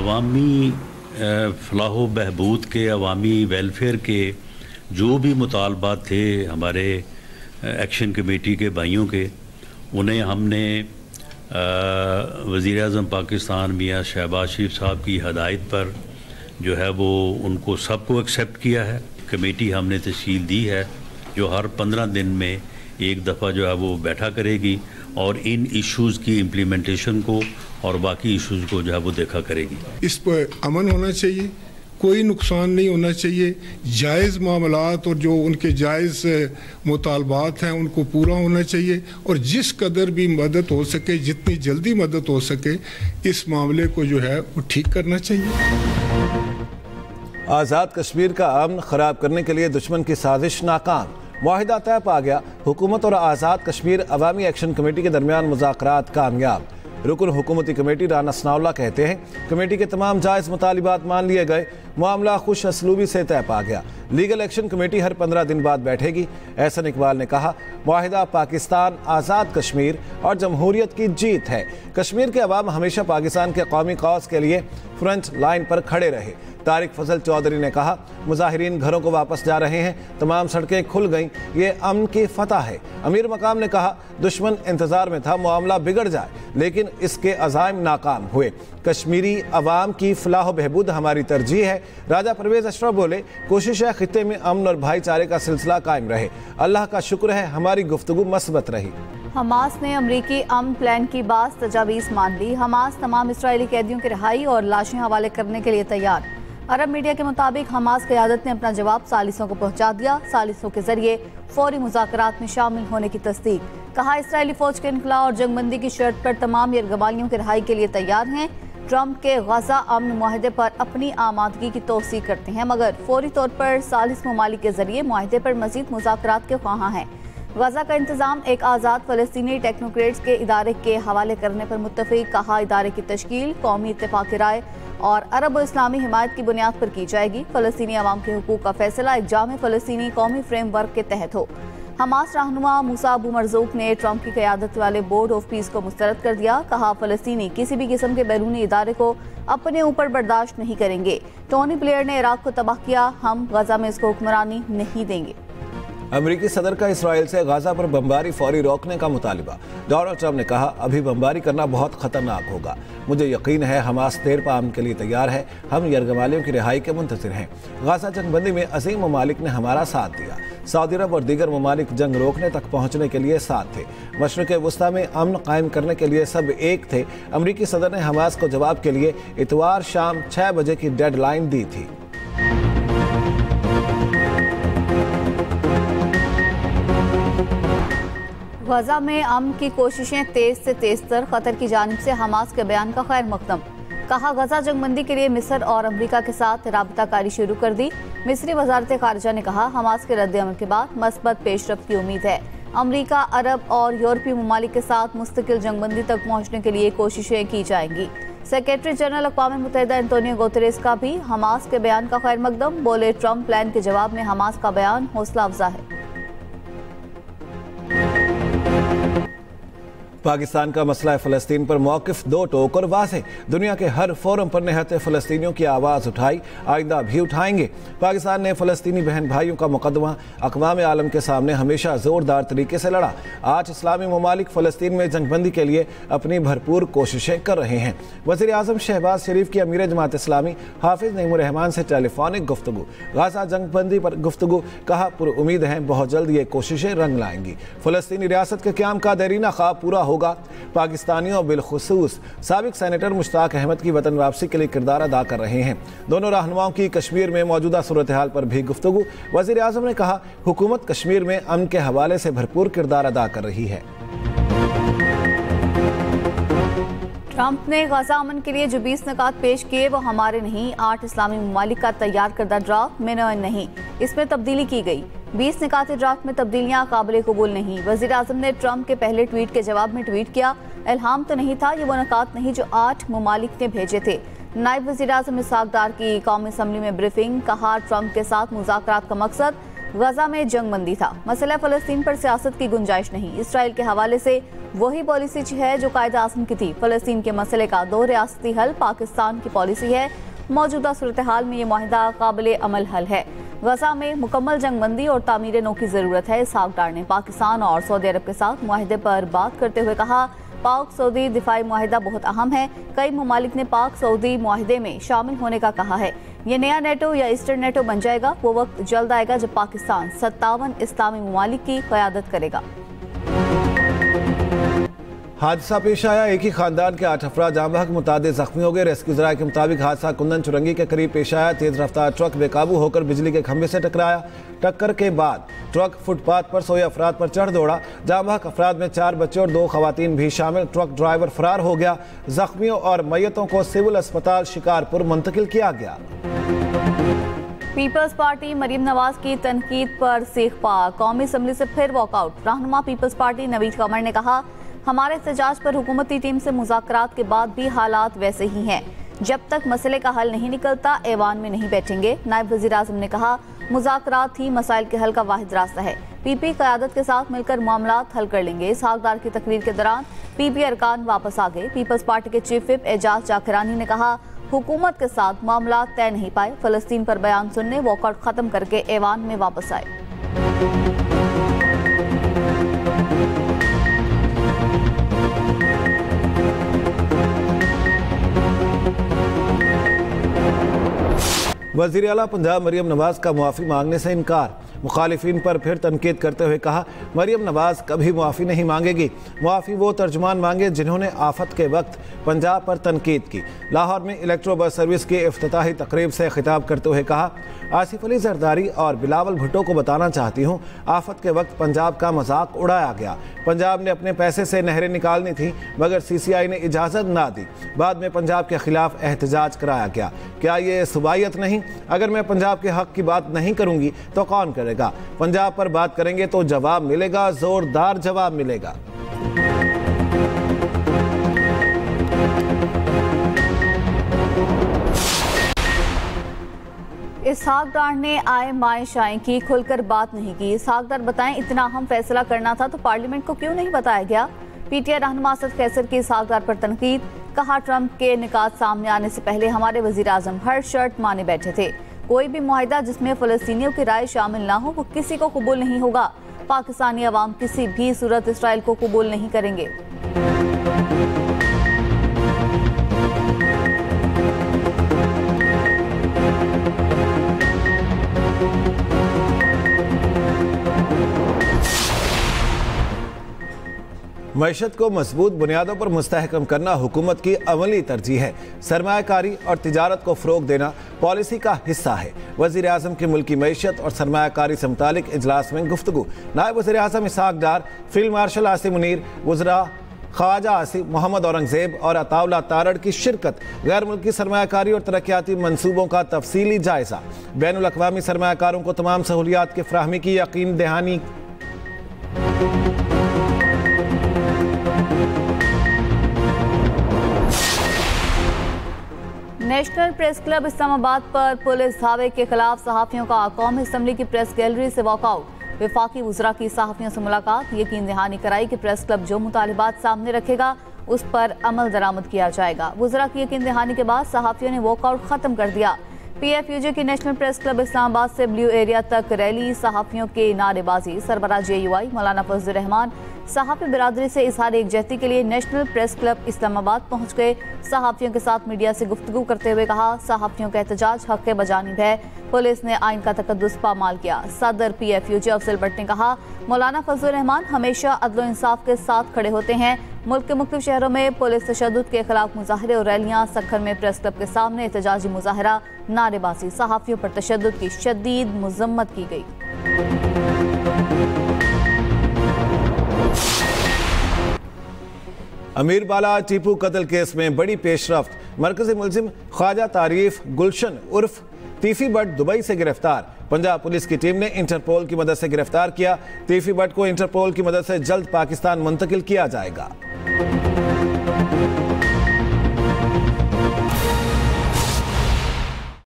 अवामी फलाह बहबूद के, अवामी वेलफेयर के जो भी मुतालबात थे हमारे एक्शन कमेटी के भाइयों के, उन्हें हमने वज़ीर आज़म पाकिस्तान मियाँ शहबाज शरीफ साहब की हदायत पर जो है वो उनको सबको एक्सेप्ट किया है। कमेटी हमने तश्कील दी है जो हर 15 दिन में एक दफ़ा जो है वो बैठा करेगी और इन इश्यूज़ की इम्प्लीमेंटेशन को और बाकी इश्यूज़ को जो है वो देखा करेगी। इस पर अमन होना चाहिए, कोई नुकसान नहीं होना चाहिए, जायज़ मामलात और जो उनके जायज़ मुतालबात हैं उनको पूरा होना चाहिए और जिस कदर भी मदद हो सके, जितनी जल्दी मदद हो सके, इस मामले को जो है वो ठीक करना चाहिए। आज़ाद कश्मीर का अमन ख़राब करने के लिए दुश्मन की साजिश नाकाम, मुआहिदा तय पा गया। हुकूमत और आज़ाद कश्मीर अवामी एक्शन कमेटी के दरमियान मुज़ाकरात कामयाब। रुकन हुकूमती कमेटी राना सनाउल्लाह कहते हैं कमेटी के तमाम जायज़ मुतालिबात मान लिए गए, मामला खुश असलूबी से तय पा गया। लीगल एक्शन कमेटी हर 15 दिन बाद बैठेगी। एहसन इकबाल ने कहा मुआहिदा पाकिस्तान, आज़ाद कश्मीर और जमहूरियत की जीत है। कश्मीर के अवाम हमेशा पाकिस्तान के कौमी कौस के लिए फ्रंट लाइन पर खड़े रहे। तारिक फजल चौधरी ने कहा मुजाहिरीन घरों को वापस जा रहे हैं, तमाम सड़कें खुल गईं, ये अमन की फतह है। अमीर मकाम ने कहा दुश्मन इंतजार में था मामला बिगड़ जाए, लेकिन इसके अज़ाइम नाकाम हुए। कश्मीरी अवाम की फलाह बहबूद हमारी तरजीह है। राजा परवेज अशरफ बोले कोशिश है खित्ते में अमन और भाईचारे का सिलसिला कायम रहे। अल्लाह का शुक्र है हमारी गुफ्तगू मस्बत रही। हमास ने अमरीकी अमन प्लान की बात तजावीज़ मान ली। हमास तमाम इसराइली कैदियों की रिहाई और लाशें हवाले करने के लिए तैयार। अरब मीडिया के मुताबिक हमास क़यादत ने अपना जवाब सालिसों को पहुंचा दिया। सालिसों के जरिए फौरी मुज़ाकरात में शामिल होने की तस्दीक। कहा इसराइली फौज के इनखला और जंगबंदी की शर्त पर तमाम यरगबालियों की रिहाई के लिए तैयार हैं। ट्रंप के गजा अमन मुआहदे पर अपनी आमादगी की तौसीक करते हैं, मगर फौरी तौर पर सालिस ममालिक के जरिए मुआहदे पर मजीद मुज़ाकरात के ख्वाहां हैं। गजा का इंतजाम एक आज़ाद फ़लस्तीनी टेक्नोक्रेट्स के इदारे के हवाले करने पर मुत्तफ़िक। कहा इदारे की तश्कील कौमी इत्तेफाक राय और अरब और इस्लामी हिमायत की बुनियाद पर की जाएगी। फ़लस्तीनी अवाम के हुकूक का फैसला एक जामे फ़लस्तीनी कौमी फ्रेमवर्क के तहत हो। हमास रहनुमा मूसा अबू मरजूक ने ट्रंप की क़यादत वाले बोर्ड ऑफ पीस को मुस्तरद कर दिया। कहा फ़लस्तीनी किसी भी किस्म के बैरूनी इदारे को अपने ऊपर बर्दाश्त नहीं करेंगे। टोनी ब्लेयर ने इराक को तबाह किया, हम गजा में इसको हुक्मरानी नहीं देंगे। अमरीकी सदर का इसराइल से गाजा पर बमबारी फौरी रोकने का मुतालिबा। डोनाल्ड ट्रंप ने कहा अभी बमबारी करना बहुत खतरनाक होगा। मुझे यकीन है हमास देर पाम के लिए तैयार है। हम यरगमालियों की रिहाई के मुंतज़िर हैं। गाजा जंगबंदी में अजीम ममालिक ने हमारा साथ दिया। सऊदी अरब और दीगर ममालिक जंग रोकने तक पहुँचने के लिए साथ थे। मशरिक़ वस्ता में अमन कायम करने के लिए सब एक थे। अमरीकी सदर ने हमास को जवाब के लिए इतवार शाम 6 बजे की डेडलाइन दी थी। गजा में अमन की कोशिशें तेज से तेज तर। कतर की जानिब से हमास के बयान का खैर मकदम। कहा गजा जंगबंदी के लिए मिस्र और अमरीका के साथ राबताकारी शुरू कर दी। मिस्री वजारत खारजा ने कहा हमास के रद्द-ए-अमल के बाद मस्बत पेशरफ्त की उम्मीद है। अमरीका, अरब और यूरोपीय ममालिक के साथ मुस्तकिल जंगबंदी तक पहुँचने के लिए कोशिशें की जाएंगी। सेक्रेटरी जनरल अक़वाम मुत्तहिदा एंटोनियो गुतेरेस का भी हमास के बयान का खैर मकदम। बोले ट्रंप प्लान के जवाब में हमास का बयान हौसला अफजा है। पाकिस्तान का मसला फ़लस्तीन पर मौक़िफ़ दो टोक और वाज़ेह। दुनिया के हर फोरम पर निहत्ते फ़लस्तीनियों की आवाज़ उठाई, आइंदा भी उठाएंगे। पाकिस्तान ने फ़लस्तीनी बहन भाइयों का मुकदमा अक़वाम आलम के सामने हमेशा ज़ोरदार तरीके से लड़ा। आज इस्लामी ममालिक फ़लस्तीन में जंगबंदी के लिए अपनी भरपूर कोशिशें कर रहे हैं। वज़ीर आज़म शहबाज शरीफ की अमीर जमात इस्लामी हाफिज़ नईमुर रहमान से टेलीफोनिक गुफ्तगू। गाज़ा जंगबंदी पर गुफ्तगू। कहा पुरुमीद हैं बहुत जल्द ये कोशिशें रंग लाएंगी। फ़लस्तीनी रियासत के क़याम का देरीना ख्वाब पूरा होगा। पाकिस्तानियों बिलखुसूस साबिक सेनेटर मुश्ताक अहमद की वतन वापसी के लिए किरदार अदा कर रहे हैं। दोनों रहनुमाओं की कश्मीर में मौजूदा सूरत हाल पर भी गुफ्तगू। वज़ीर आज़म ने कहा हुकूमत कश्मीर में अमन के हवाले से भरपूर किरदार अदा कर रही है। ट्रंप ने गजा अमन के लिए जो 20 निकात पेश किए वो हमारे नहीं, 8 इस्लामी ममालिक का तैयार करदा ड्राफ्ट में नहीं, इसमें तब्दीली की गई। 20 निकात ड्राफ्ट में तब्दीलियां काबिल कबूल नहीं। वज़ीर आज़म ने ट्रंप के पहले ट्वीट के जवाब में ट्वीट किया इल्हाम तो नहीं था, ये वो निकात नहीं जो 8 ममालिक ने भेजे थे। नायब वज़ीर आज़म इसहाक़ डार की कौमी असम्बली में ब्रीफिंग। कहा ट्रंप के साथ मुज़ाकरात का मकसद गजा में जंगबंदी था। मसला फलस्तीन पर सियासत की गुंजाइश नहीं। इसराइल के हवाले से वही पॉलिसी है जो कायदे आज़म की थी। फलस्तीन के मसले का 2 रियासती हल पाकिस्तान की पॉलिसी है। मौजूदा सूरत हाल में ये मुआहिदा काबिल अमल हल है। गजा में मुकम्मल जंगबंदी और तामीर नो की जरूरत है। इसहाक डार ने पाकिस्तान और सऊदी अरब के साथ मुआहिदे पर बात करते हुए कहा, पाक सऊदी दिफाई मुआहिदा बहुत अहम है। कई ममालिक ने पाक सऊदी मुआहिदे में शामिल होने का कहा है। ये नया नेटो या ईस्टर्न नेटो बन जाएगा। वो वक्त जल्द आएगा जब पाकिस्तान 57 इस्लामी ममालिक की क़यादत करेगा। हादसा पेश आया। एक ही खानदान के 8 अफराद जाम बहक, मुतादिद जख्मी हो गए। रेस्क्यू ज़राए के मुताबिक हादसा कुंदन चुरंगी के करीब पेश आया। तेज रफ्तार ट्रक बेकाबू होकर बिजली के खंभे से टकराया। टक्कर के बाद ट्रक फुटपाथ पर सोए अफराद पर चढ़ दौड़ा। जाम बहक अफराद में 4 बच्चे और 2 खवातीन भी शामिल। ट्रक ड्राइवर फरार हो गया। जख्मियों और मैयतों को सिविल अस्पताल शिकारपुर मुंतकिल किया गया। पीपल्स पार्टी मरीम नवाज की तनकीद पर सीख पा, कौमी असम्बली से फिर वॉकआउट। रहनुमा पीपल्स पार्टी नवीद कमर ने कहा, हमारे एहतजाज पर हुकूमती टीम से मुज़ाकरात के बाद भी हालात वैसे ही हैं। जब तक मसले का हल नहीं निकलता ऐवान में नहीं बैठेंगे। नायब वज़ीर आज़म ने कहा, मुज़ाकरात ही मसाइल के हल का वाहिद रास्ता है। पीपी क़यादत के साथ मिलकर मामलात हल कर लेंगे। इसहाक डार की तकरीर के दौरान पीपी अरकान वापस आ गए। पीपल्स पार्टी के चीफ विप एजाज जाकिरानी ने कहा, हुकूमत के साथ मामलात तय नहीं पाए। फलस्तीन पर बयान सुनने वॉकआउट खत्म करके ऐवान में वापस आए। वज़ीर आला पंजाब मरीम नवाज का मुआफ़ी मांगने से इनकार। मुखालिफिन पर फिर तनकीद करते हुए कहा, मरीम नवाज कभी मुआफ़ी नहीं मांगेगी। मुआफ़ी वो तर्जुमान मांगे जिन्होंने आफत के वक्त पंजाब पर तनकीद की। लाहौर में इलेक्ट्रो बस सर्विस की इफ्तिताही तकरीब से खिताब करते हुए कहा, आसिफ अली जरदारी और बिलावल भुट्टो को बताना चाहती हूँ, आफत के वक्त पंजाब का मजाक उड़ाया गया। पंजाब ने अपने पैसे से नहरें निकालनी थी मगर CCI ने इजाज़त ना दी। बाद में पंजाब के खिलाफ एहतजाज कराया गया। क्या ये सुबाइयत नहीं? अगर मैं पंजाब के हक की बात नहीं करूँगी तो कौन करेगा? पंजाब पर बात करेंगे तो जवाब मिलेगा, जोरदार जवाब मिलेगा। इसहाक डार ने आए माए शाएं की, खुलकर बात नहीं की। इसहाक डार बताएं, इतना अहम फैसला करना था तो पार्लियामेंट को क्यों नहीं बताया गया? PTI रहनुमा असद कैसर की इसहाक डार पर तनकीद। कहा, ट्रंप के निकात सामने आने से पहले हमारे वजीर आजम हर शर्त माने बैठे थे। कोई भी मुआहिदा जिसमें फलस्तीनियों की राय शामिल ना हो वो किसी को कबूल नहीं होगा। पाकिस्तानी अवाम किसी भी सूरत इसराइल को कबूल नहीं करेंगे। मईशत को मजबूत बुनियादों पर मुस्तहकम करना हुकूमत की अमली तरजीह है। सरमायाकारी और तिजारत को फ़रोग देना पॉलिसी का हिस्सा है। वज़ीर आज़म की मुल्की मईशत और सरमायाकारी से मुतालिक इजलास में गुफ्तगू। नायब वज़ीर आज़म इसहाक डार, फील्ड मार्शल आसिम मुनीर, वज़रा ख्वाजा आसिफ मोहम्मद औरंगजेब और अताउल्ला तारड़ की शिरकत। गैर मुल्की सरमायाकारी और तरक्याती मनसूबों का तफसीली जायजा। बैनुल अक़वामी सरमायाकारों को तमाम सहूलियात की फ़राहमी की यकीन दहानी। नेशनल प्रेस क्लब इस्लामाबाद पर पुलिस धावे के खिलाफ सहाफ़ियों का कौमी असम्बली की प्रेस गैलरी से वॉकआउट। वफाकी वज़रा की सहाफ़ियों से मुलाकात। यकीन दहानी कराई कि प्रेस क्लब जो मुतालिबात सामने रखेगा उस पर अमल दरामद किया जाएगा। वज़रा की यकीन दहानी के बाद सहाफ़ियों ने वॉकआउट ख़त्म कर दिया। PFUJ की नेशनल प्रेस क्लब इस्लामाबाद से ब्लू एरिया तक रैली, सहाफ़ियों के नारेबाजी। सरबराह JUI मौलाना फजल रहमान सहाफ़ी बिरादरी से इजहार एकजहती के लिए नेशनल प्रेस क्लब इस्लामाबाद पहुँच गए। सहाफ़ियों के साथ मीडिया से गुफ्तगू करते हुए कहा, सहाफ़ियों का एहतजाज हक़ बजानिब है। पुलिस ने आइन का तकद्दुस पामाल किया। सदर PFUJ अफजल भट्ट ने कहा, मौलाना फजल रहमान हमेशा अदल इंसाफ के साथ खड़े होते हैं। मुल्क के मुख्तलिफ शहरों में पुलिस तशद्दुद के खिलाफ मुजाहरे और रैलियाँ। सक्खर में प्रेस क्लब के सामने एहतजाजी मुजाहरा, नारेबाजी। सहाफ़ियों पर तशद्दुद की शदीद मज़म्मत की गई। अमीर बाला टीपू कत्ल केस में बड़ी पेशरफ्त। मरकजी मुलजिम ख्वाजा तारीफ गुलशन उर्फ तीफी भट्ट दुबई से गिरफ्तार। पंजाब पुलिस की टीम ने इंटरपोल की मदद से गिरफ्तार किया। तीफी भट्ट को इंटरपोल की मदद से जल्द पाकिस्तान मुंतकिल किया जाएगा।